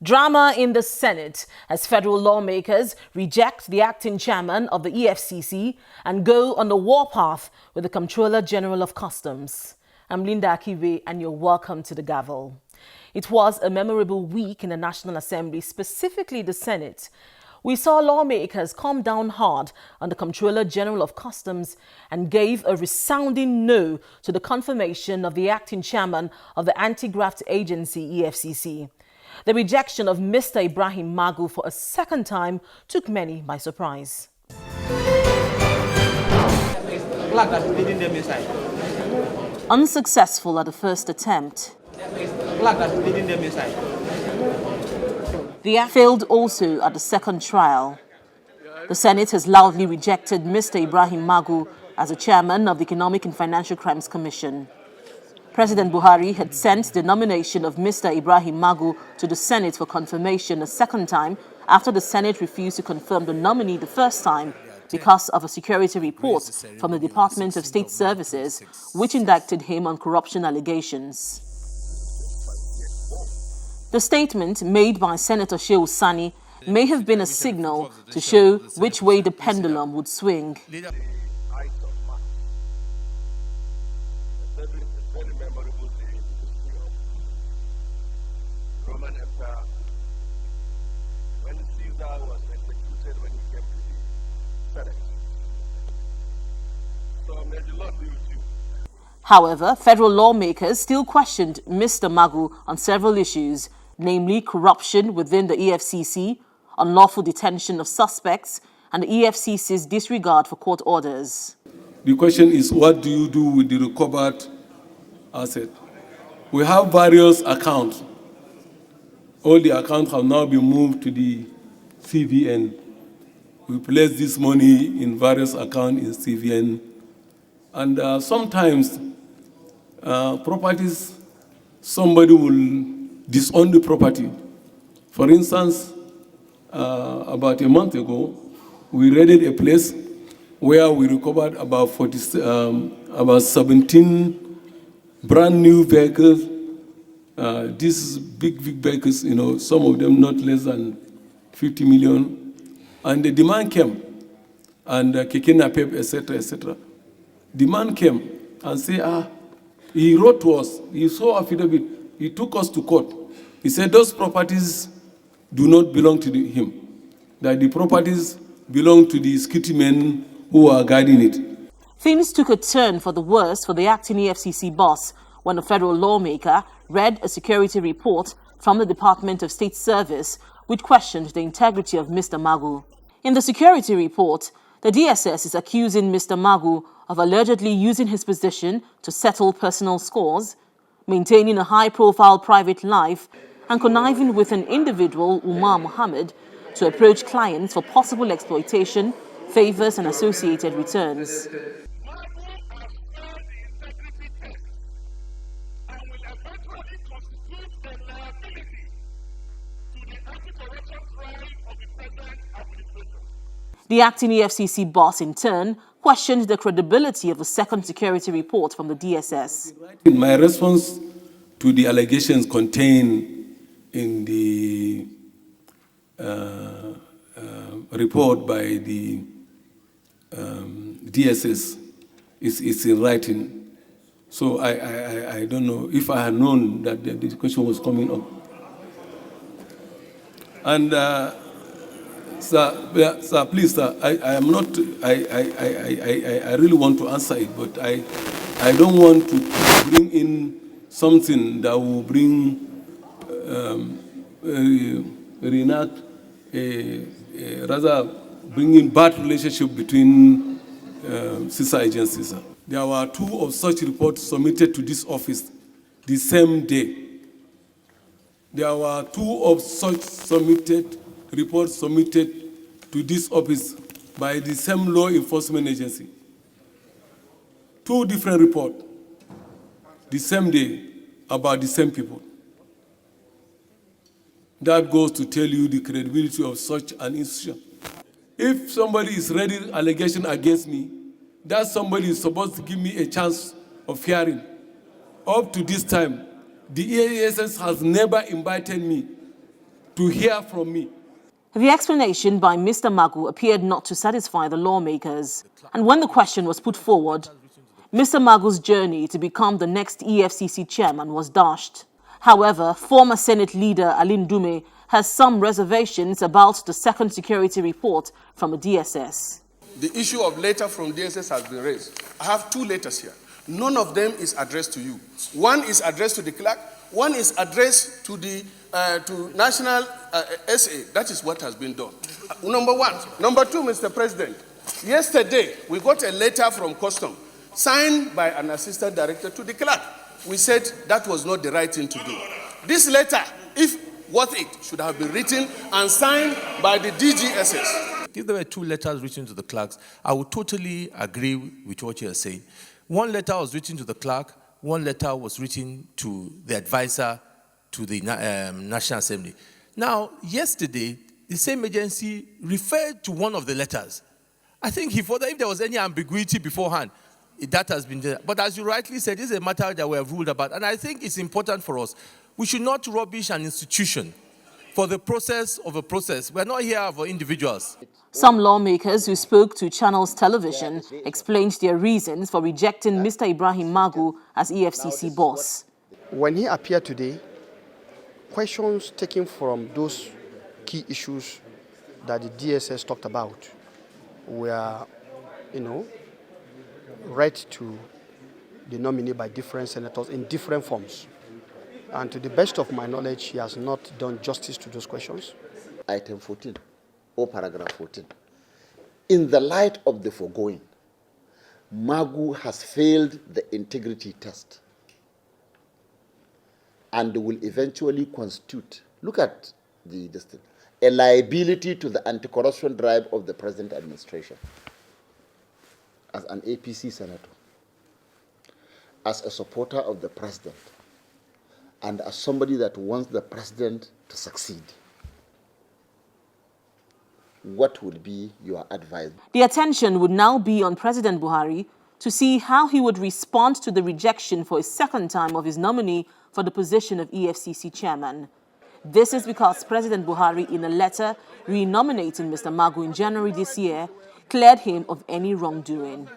Drama in the Senate as federal lawmakers reject the acting chairman of the EFCC and go on the warpath with the Comptroller General of Customs. I'm Linda Akiwe and you're welcome to the Gavel. It was a memorable week in the National Assembly, specifically the Senate. We saw lawmakers come down hard on the Comptroller General of Customs and gave a resounding no to the confirmation of the acting chairman of the Anti-Graft Agency, EFCC. The rejection of Mr. Ibrahim Magu for a second time took many by surprise. Unsuccessful at the first attempt. The act failed also at the second trial. The Senate has loudly rejected Mr. Ibrahim Magu as the chairman of the Economic and Financial Crimes Commission. President Buhari had sent the nomination of Mr. Ibrahim Magu to the Senate for confirmation a second time after the Senate refused to confirm the nominee the first time because of a security report from the Department of State Services, which indicted him on corruption allegations. The statement made by Senator Shehu Sani may have been a signal to show which way the pendulum would swing. However, federal lawmakers still questioned Mr. Magu on several issues, namely corruption within the EFCC, unlawful detention of suspects, and the EFCC's disregard for court orders. The question is, what do you do with the recovered asset? We have various accounts. All the accounts have now been moved to the CVN. We place this money in various accounts in CVN. And sometimes properties, somebody will disown the property. For instance, about a month ago, we raided a place where we recovered about 17 brand new vehicles. These big vehicles, some of them not less than 50 million. And the demand came, and Keke Napep, etc., etc. The man came and said, he wrote to us, he saw affidavit, he took us to court. He said those properties do not belong to him, that the properties belong to the security men who are guarding it. Things took a turn for the worse for the acting EFCC boss when a federal lawmaker read a security report from the Department of State Service which questioned the integrity of Mr. Magu. In the security report, the DSS is accusing Mr. Magu of allegedly using his position to settle personal scores, maintaining a high-profile private life, and conniving with an individual, Umar Mohammed, to approach clients for possible exploitation, favors, and associated returns. The acting EFCC boss, in turn, questioned the credibility of the second security report from the DSS. In my response to the allegations contained in the report by the DSS, is in writing. So I don't know if I had known that the question was coming up. And Sir, please, sir, I am not, I really want to answer it, but I don't want to bring in something that will bring, rather bring in bad relationship between sister agencies. Sir. There were 2 of such reports submitted to this office the same day. There were 2 of such reports submitted to this office by the same law enforcement agency. 2 different reports, the same day, about the same people. That goes to tell you the credibility of such an institution. If somebody is raising allegation against me, that somebody is supposed to give me a chance of hearing. Up to this time, the EASS has never invited me to hear from me. The explanation by Mr. Magu appeared not to satisfy the lawmakers. And when the question was put forward, Mr. Magu's journey to become the next EFCC chairman was dashed. However, former Senate leader Alin Dume has some reservations about the second security report from the DSS. The issue of letter from DSS has been raised. I have 2 letters here. None of them is addressed to you. One is addressed to the clerk. One is addressed to the to National SA. That is what has been done. Number one. Number two, Mr. President, yesterday we got a letter from Custom signed by an assistant director to the clerk. We said that was not the right thing to do. This letter, if worth it, should have been written and signed by the DGSS. If there were 2 letters written to the clerks, I would totally agree with what you are saying. One letter was written to the clerk, one letter was written to the advisor to the National Assembly. Now, yesterday, the same agency referred to one of the letters. I think if there was any ambiguity beforehand, that has been there. But as you rightly said, this is a matter that we have ruled about. And I think it's important for us. We should not rubbish an institution for the process of a process. We're not here for individuals. Some lawmakers who spoke to Channels Television explained their reasons for rejecting Mr. Ibrahim Magu as EFCC boss. When he appeared today, questions taken from those key issues that the DSS talked about were, read to the nominee by different senators in different forms. And to the best of my knowledge, he has not done justice to those questions. Item 14, or paragraph 14. In the light of the foregoing, Magu has failed the integrity test and will eventually constitute, look at this thing, a liability to the anti-corruption drive of the present administration. As an APC senator, as a supporter of the president, and as somebody that wants the president to succeed, what would be your advice? The attention would now be on President Buhari to see how he would respond to the rejection for a second time of his nominee for the position of EFCC chairman. This is because President Buhari, in a letter renominating Mr. Magu in January this year, cleared him of any wrongdoing.